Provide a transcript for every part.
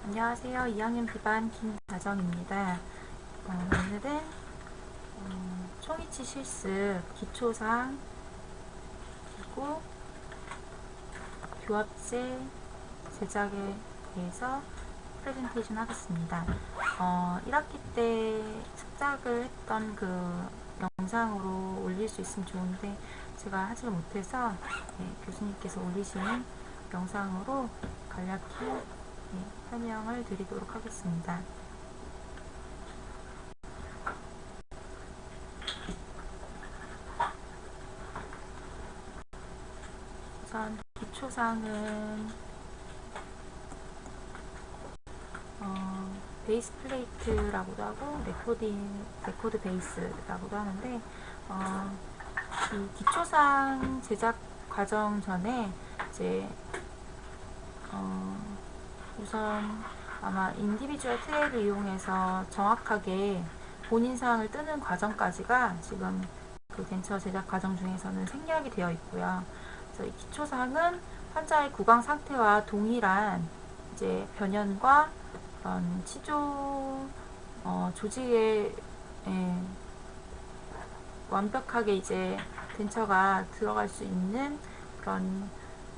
안녕하세요. 2학년 B반 김다정입니다. 오늘은 총이치 실습 기초사항 그리고 교합제 제작에 대해서 프레젠테이션 하겠습니다. 1학기 때 습작을 했던 그 영상으로 올릴 수 있으면 좋은데 제가 하지 못해서 교수님께서 올리시는 영상으로 간략히 설명을 드리도록 하겠습니다. 우선 기초사항은 베이스 플레이트라고도 하고 레코드 베이스라고도 하는데 이 기초사항 제작 과정 전에 이제 우선 아마 인디비주얼 트레이를 이용해서 정확하게 본인 사항을 뜨는 과정까지가 지금 그 덴처 제작 과정 중에서는 생략이 되어 있고요. 그래서 이 기초사항은 환자의 구강 상태와 동일한 이제 변연과 그런 치조 조직에 완벽하게 이제 덴처가 들어갈 수 있는 그런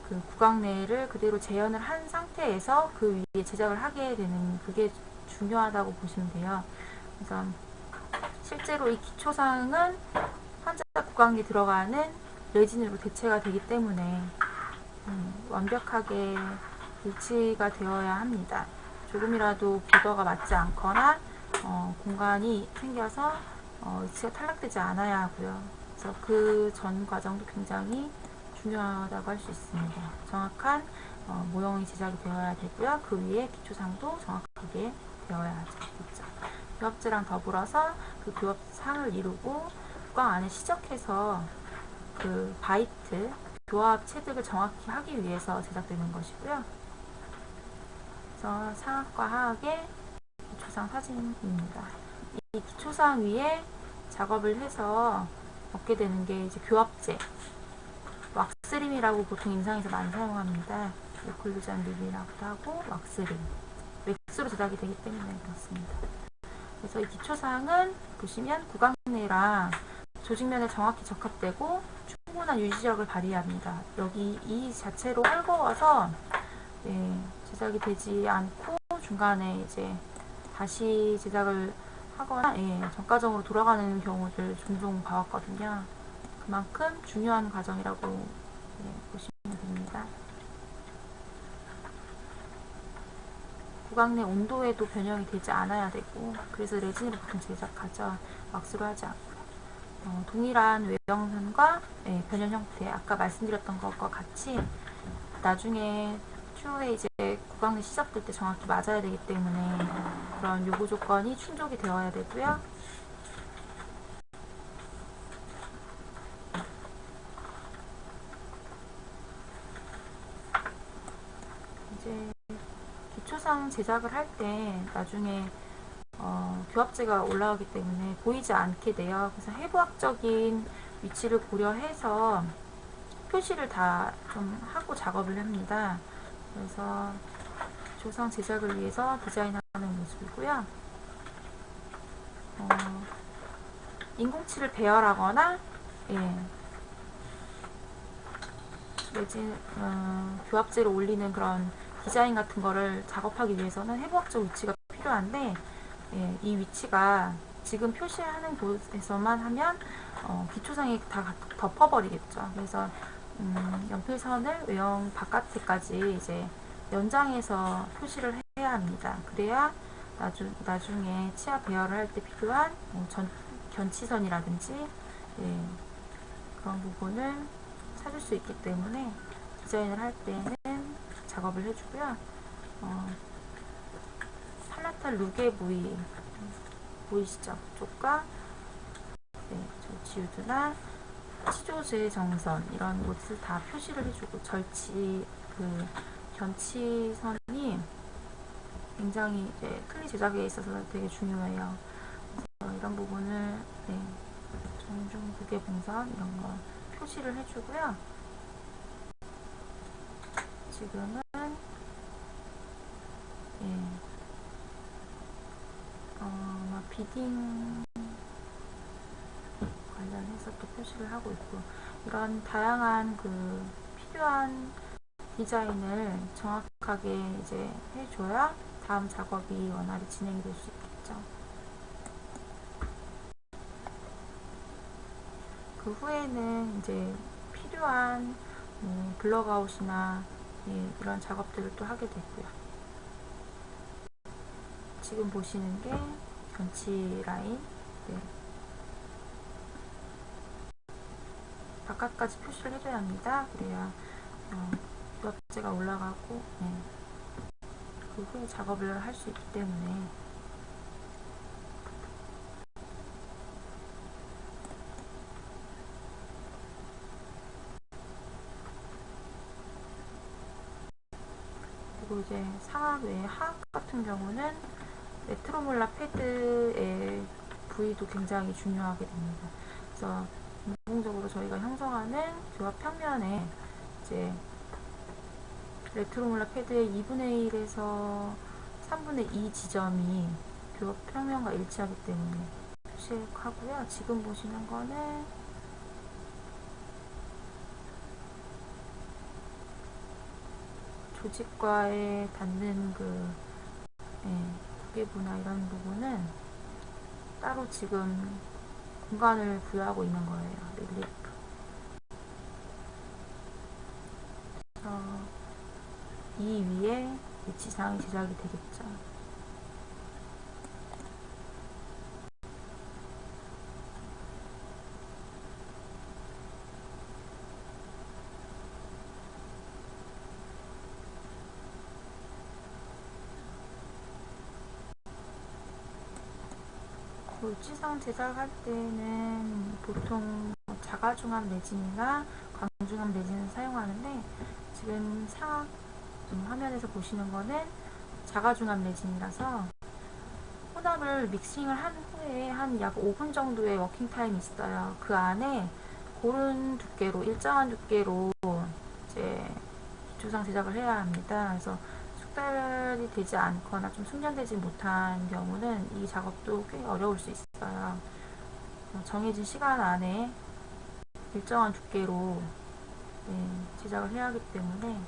그 구강 내를 그대로 재현을 한 상태에서 그 위에 제작을 하게 되는 그게 중요하다고 보시면 돼요. 그래서 실제로 이 기초사항은 환자 구강에 들어가는 레진으로 대체가 되기 때문에 완벽하게 일치가 되어야 합니다. 조금이라도 보더가 맞지 않거나 공간이 생겨서 위치가 탈락되지 않아야 하고요. 그래서 그 전 과정도 굉장히 중요하다고 할 수 있습니다. 정확한 모형이 제작이 되어야 되고요. 그 위에 기초상도 정확하게 되어야 하죠. 교합제랑 더불어서 그 교합상을 이루고 구강 안에 시적해서 그 바이트, 교합 체득을 정확히 하기 위해서 제작되는 것이고요. 그래서 상학과 하학의 기초상 사진입니다. 이 기초상 위에 작업을 해서 얻게 되는 게 이제 교합제, 왁스림이라고 보통 임상에서 많이 사용합니다. 오클루전 립이라고도 하고 왁스림, 왁스로 제작이 되기 때문에 그렇습니다. 그래서 이 기초사항은 보시면 구강내랑 조직면에 정확히 적합되고 충분한 유지력을 발휘합니다. 여기 이 자체로 헐거워서 제작이 되지 않고 중간에 이제 다시 제작을 하거나 전과정으로 돌아가는 경우를 종종 봐왔거든요. 그만큼 중요한 과정이라고 보시면 됩니다. 구강 내 온도에도 변형이 되지 않아야 되고 그래서 레진으로 보통 제작하죠. 왁스로 하지 않고요. 동일한 외형선과 변형 형태 아까 말씀드렸던 것과 같이 나중에 추후에 이제 구강 내 시작될 때 정확히 맞아야 되기 때문에 그런 요구 조건이 충족이 되어야 되고요. 이제 기초상 제작을 할 때 나중에 교합제가 올라오기 때문에 보이지 않게 돼요. 그래서 해부학적인 위치를 고려해서 표시를 다 좀 하고 작업을 합니다. 그래서 조상 제작을 위해서 디자인하는 모습이고요. 인공치를 배열하거나 내지 교합제를 올리는 그런 디자인 같은 거를 작업하기 위해서는 해부학적 위치가 필요한데 이 위치가 지금 표시하는 곳에서만 하면 기초상이 다 덮어버리겠죠. 그래서 연필선을 외형 바깥에까지 이제 연장해서 표시를 해야 합니다. 그래야 나중에 치아 배열을 할 때 필요한 견치선이라든지 그런 부분을 찾을 수 있기 때문에 디자인을 할 때는 작업을 해주고요. 팔라탈 루게 부위 보이시죠? 그쪽과 저 지우드나 치조제 정선 이런 곳을 다 표시를 해주고 그 견치선이 굉장히 이제 클리 제작에 있어서 되게 중요해요. 그래서 이런 부분을 정중 무게 봉선 이런 거 표시를 해주고요. 지금은 비딩 관련해서 또 표시를 하고 있고, 이런 다양한 필요한 디자인을 정확하게 이제 해줘야 다음 작업이 원활히 진행이 될 수 있겠죠. 그 후에는 이제 필요한 블럭아웃이나 이런 작업들을 또 하게 되고요. 지금 보시는 게 견치 라인, 바깥까지 표시를 해줘야 합니다. 그래야 부합재가 올라가고 그 후에 작업을 할 수 있기 때문에. 그리고 이제 상악 외에 하악 같은 경우는 레트로몰라 패드의 부위도 굉장히 중요하게 됩니다. 그래서 인공적으로 저희가 형성하는 교합 평면에 이제 레트로몰라 패드의 2분의 1에서 3분의 2 지점이 교합 평면과 일치하기 때문에 표시하고요. 지금 보시는 거는 조직과의 닿는 구개부나 이런 부분은 따로 지금 공간을 부여하고 있는 거예요. 릴리프. 이 위에 위치상이 제작이 되겠죠. 위치상 제작할 때는 보통 자가중압 레진이나 광중압 레진을 사용하는데, 지금 상악 화면에서 보시는 거는 자가중압 레진이라서 혼합을 믹싱을 한 후에 한 약 5분 정도의 워킹 타임이 있어요. 그 안에 고른 두께로, 일정한 두께로 이제 기초상 제작을 해야 합니다. 그래서 숙달이 되지 않거나 좀 숙련되지 못한 경우는 이 작업도 꽤 어려울 수 있어요. 정해진 시간 안에 일정한 두께로 제작을 해야 하기 때문에,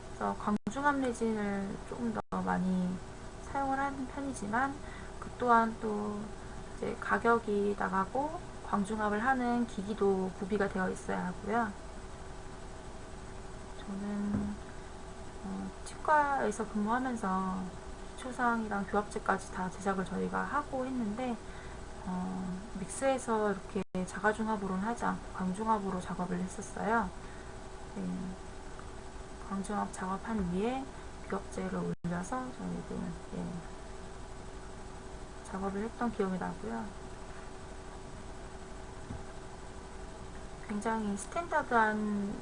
그래서 광중압 레진을 조금 더 많이 사용을 하는 편이지만, 그 또한 또 이제 가격이 나가고 광중압을 하는 기기도 구비가 되어 있어야 하고요. 저는 치과에서 근무하면서 기초상이랑 교합제까지 다 제작을 저희가 하고 했는데, 믹스에서 이렇게 자가중압으로는 하지 않고 광중압으로 작업을 했었어요. 광중압 작업한 위에 교합제를 올려서 저희도 작업을 했던 기억이 나고요. 굉장히 스탠다드한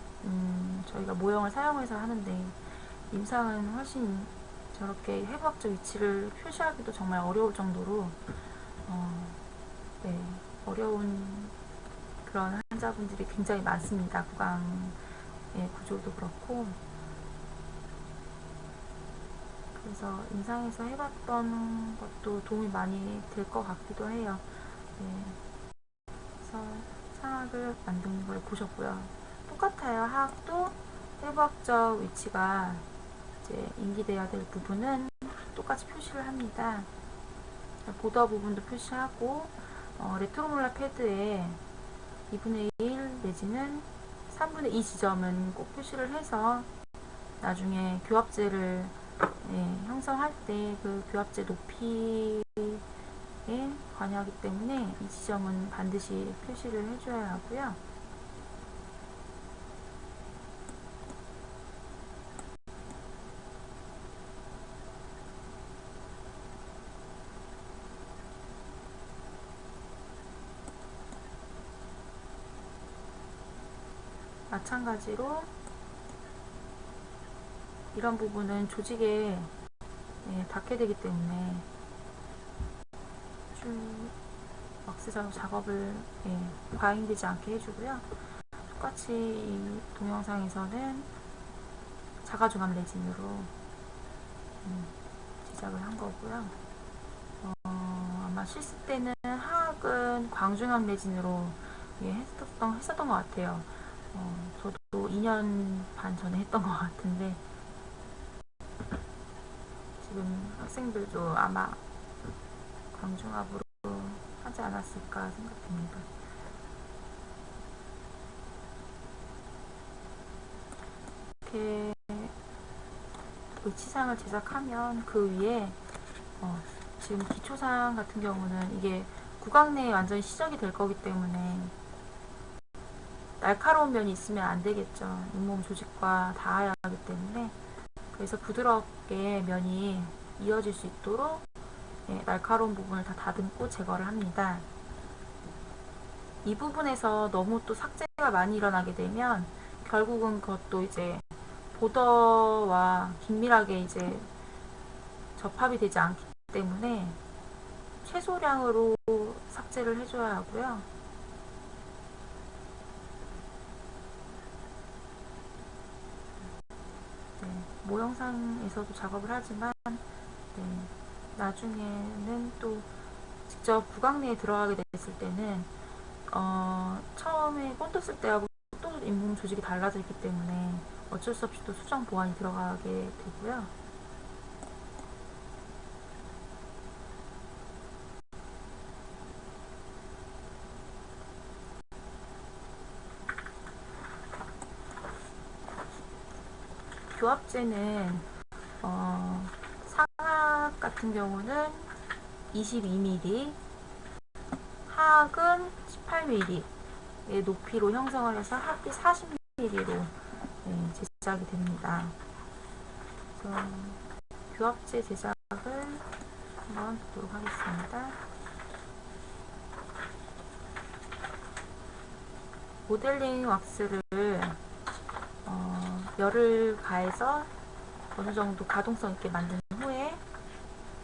저희가 모형을 사용해서 하는데, 임상은 훨씬 저렇게 해부학적 위치를 표시하기도 정말 어려울 정도로 어려운 그런 환자분들이 굉장히 많습니다. 구강의 구조도 그렇고. 그래서 임상에서 해봤던 것도 도움이 많이 될 것 같기도 해요. 그래서 상악을 만든 걸 보셨고요. 똑같아요. 하악도 해부학적 위치가 이제 인기되어야 될 부분은 똑같이 표시를 합니다. 보더 부분도 표시하고, 레트로몰라 패드에 2분의 1 내지는 3분의 2 지점은 꼭 표시를 해서 나중에 교합제를 형성할 때 그 교합제 높이에 관여하기 때문에 이 지점은 반드시 표시를 해줘야 하고요. 마찬가지로 이런 부분은 조직에 닿게 되기 때문에 왁스 작업을 과잉되지 않게 해주고요. 똑같이 이 동영상에서는 자가중압 레진으로 제작을 한 거고요. 실습 때는 하악은 광중앙 매진으로 했었던 것 같아요. 저도 2년 반 전에 했던 것 같은데 지금 학생들도 아마 광중압으로 하지 않았을까 생각됩니다. 이렇게 의치상을 제작하면 그 위에 지금 기초상 같은 경우는 이게 구강 내에 완전히 시적이 될 거기 때문에 날카로운 면이 있으면 안 되겠죠. 잇몸 조직과 닿아야 하기 때문에. 그래서 부드럽게 면이 이어질 수 있도록 날카로운 부분을 다 다듬고 제거를 합니다. 이 부분에서 너무 또 삭제가 많이 일어나게 되면 결국은 그것도 이제 보더와 긴밀하게 이제 접합이 되지 않기 때문에 최소량으로 삭제를 해줘야 하고요. 모형상에서도 작업을 하지만 나중에는 또 직접 구강 내에 들어가게 됐을 때는 처음에 꼰 떴을 때하고 또 잇몸 조직이 달라져 있기 때문에 어쩔 수 없이 또 수정 보완이 들어가게 되고요. 교합제는 상악 같은 경우는 22mm, 하악은 18mm의 높이로 형성을 해서 합이 40mm로 제작이 됩니다. 그래서 교합제 제작을 한번 보도록 하겠습니다. 모델링 왁스를 열을 가해서 어느 정도 가동성 있게 만든 후에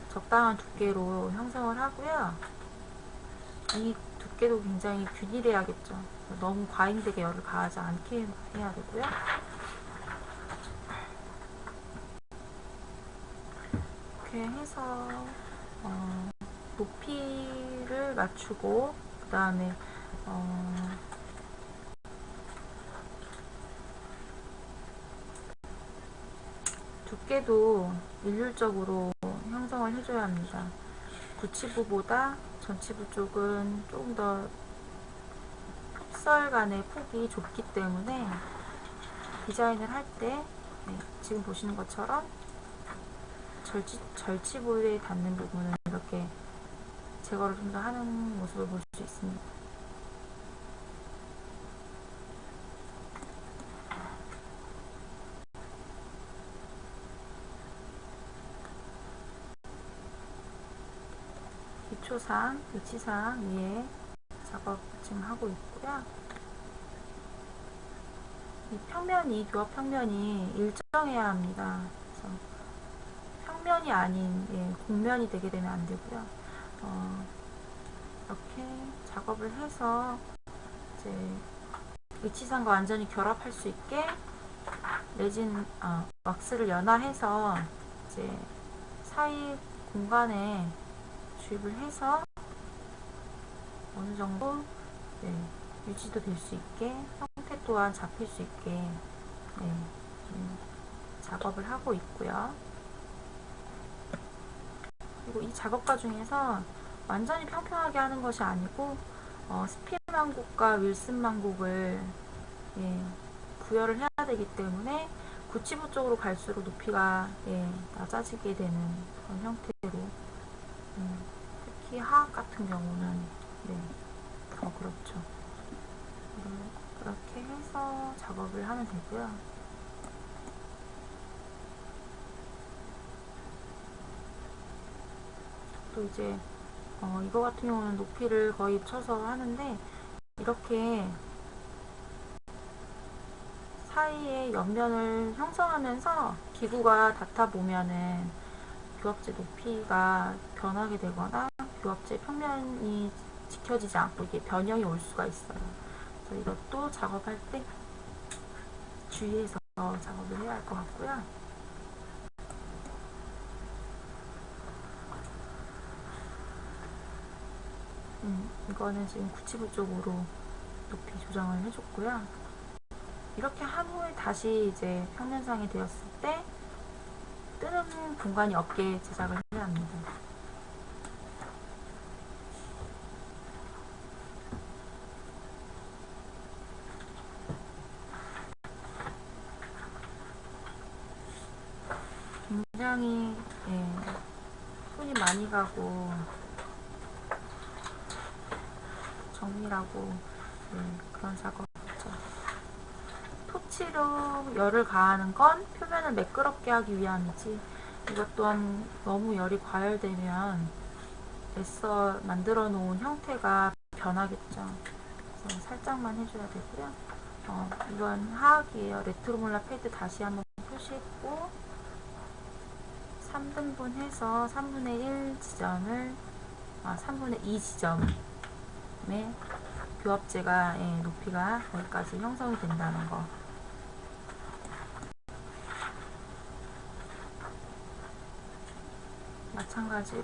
적당한 두께로 형성을 하고요. 이 두께도 굉장히 균일해야겠죠. 너무 과잉되게 열을 가하지 않게 해야 되고요. 이렇게 해서 높이를 맞추고 그 다음에 두께도 일률적으로 형성을 해줘야 합니다. 구치부보다 전치부 쪽은 조금 더 흡설 간의 폭이 좁기 때문에 디자인을 할 때 지금 보시는 것처럼 절치부에 닿는 부분은 이렇게 제거를 좀 더 하는 모습을 볼 수 있습니다. 기초상, 위치상 위에 작업 지금 하고 있고요. 이 평면이, 교합 평면이 일정해야 합니다. 그래서 평면이 아닌 곡면이 되게 되면 안 되고요. 이렇게 작업을 해서 이제 위치상과 완전히 결합할 수 있게 레진 왁스를 연화해서 이제 사이 공간에 주입을 해서 어느 정도 유지도 될 수 있게 형태 또한 잡힐 수 있게 작업을 하고 있고요. 그리고 이 작업 과정에서 완전히 평평하게 하는 것이 아니고 스필 망곡과 윌슨 망곡을 구현을 해야 되기 때문에 구치부 쪽으로 갈수록 높이가 낮아지게 되는 그런 형태로 특히 하악 같은 경우는 더 그렇죠. 그렇게 해서 작업을 하면 되고요. 또 이제 이거 같은 경우는 높이를 거의 쳐서 하는데 이렇게 사이에 옆면을 형성하면서 기구가 닿다 보면은 교합제 높이가 변하게 되거나 교합제 평면이 지켜지지 않고 이게 변형이 올 수가 있어요. 그래서 이것도 작업할 때 주의해서 작업을 해야 할 것 같고요. 이거는 지금 9치부 쪽으로 높이 조정을 해줬고요. 이렇게 한 후에 다시 이제 평면상이 되었을 때 뜨는 공간이 없게 제작을 해야 합니다. 굉장히 손이 많이 가고 정밀하고 그런 작업이죠. 토치로 열을 가하는 건 표면을 매끄럽게 하기 위함이지, 이것 또한 너무 열이 과열되면 애써 만들어 놓은 형태가 변하겠죠. 그래서 살짝만 해줘야 되고요. 이건 하악이에요. 레트로몰라 패드 다시 한번 표시했고 3등분 해서 3분의 1 지점을 3분의 2 지점에 교합제가 높이가 거기까지 형성이 된다는 거. 마찬가지로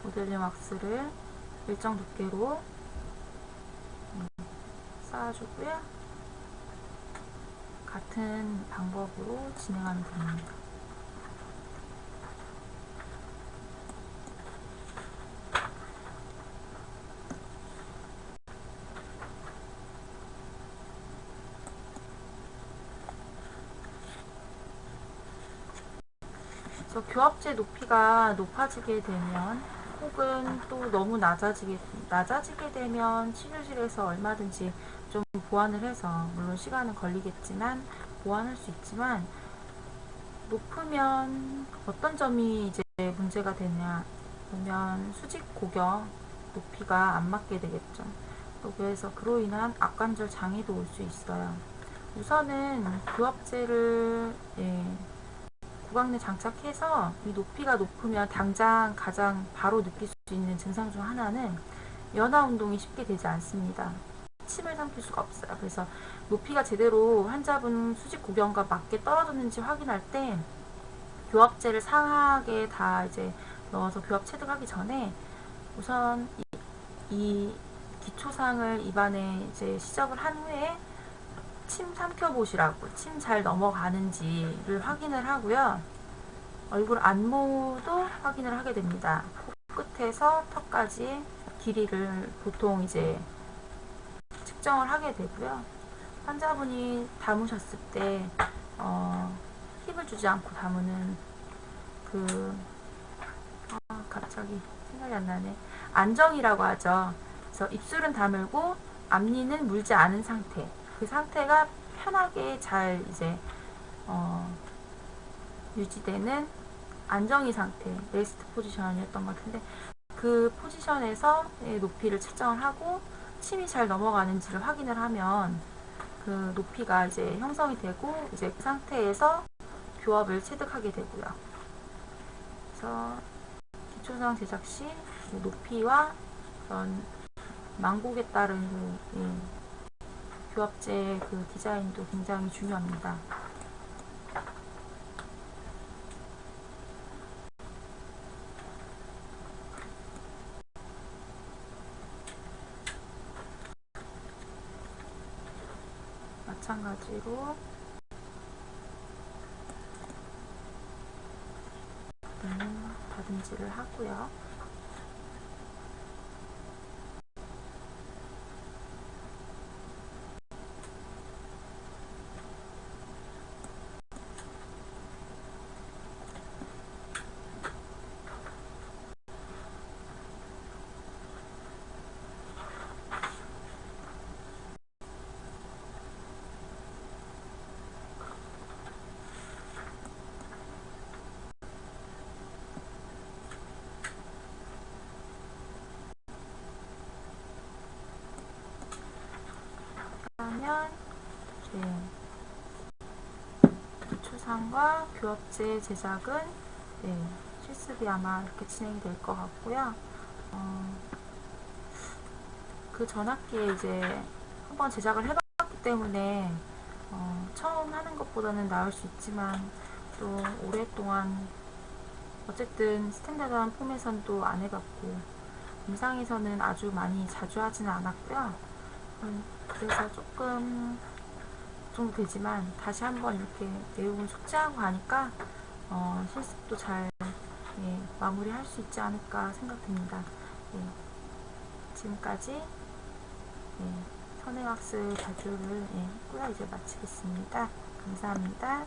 모델링 왁스를 일정 두께로 쌓아주고요. 같은 방법으로 진행하면 됩니다. 그래서 교합제 높이가 높아지게 되면 혹은 또 너무 낮아지게 되면 치료실에서 얼마든지 좀 보완을 해서, 물론 시간은 걸리겠지만 보완할 수 있지만, 높으면 어떤 점이 이제 문제가 되냐 그러면 수직 고경 높이가 안 맞게 되겠죠. 그래서 그로 인한 악관절 장애도 올 수 있어요. 우선은 교합제를 구강 내 장착해서 이 높이가 높으면 당장 가장 바로 느낄 수 있는 증상 중 하나는 연화 운동이 쉽게 되지 않습니다. 침을 삼킬 수가 없어요. 그래서 높이가 제대로 환자분 수직 고경과 맞게 떨어졌는지 확인할 때 교합제를 상하게 다 이제 넣어서 교합 체득하기 전에 우선 이 기초상을 입안에 이제 시접을 한 후에 침 삼켜보시라고, 침 잘 넘어가는지를 확인을 하고요. 얼굴 안모도 확인을 하게 됩니다. 코끝에서 턱까지 길이를 보통 이제 측정을 하게 되고요. 환자분이 담으셨을 때 힘을 주지 않고 담으는 갑자기 생각이 안 나네. 안정이라고 하죠. 그래서 입술은 다물고 앞니는 물지 않은 상태. 그 상태가 편하게 잘 이제 유지되는 안정이 상태, 레스트 포지션이었던 것 같은데, 그 포지션에서 높이를 측정을 하고 침이 잘 넘어가는지를 확인을 하면 그 높이가 이제 형성이 되고, 이제 그 상태에서 교합을 체득하게 되고요. 그래서 기초상 제작 시 높이와 그런 망곡에 따른 교합제 그 디자인도 굉장히 중요합니다. 마찬가지로 다듬질을 하고요. 그러면 기초상과 교합제 제작은 실습이 아마 이렇게 진행이 될 것 같고요. 그 전 학기에 이제 한번 제작을 해봤기 때문에 처음 하는 것보다는 나을 수 있지만, 또 오랫동안 어쨌든 스탠다드한 폼에선 또 안 해봤고, 임상에서는 아주 많이 자주 하지는 않았고요. 그래서 조금 정도 되지만 다시 한번 이렇게 내용을 숙지하고 가니까 실습도 잘 마무리할 수 있지 않을까 생각됩니다. 지금까지 선행학습 발표를 했고요. 이제 마치겠습니다. 감사합니다.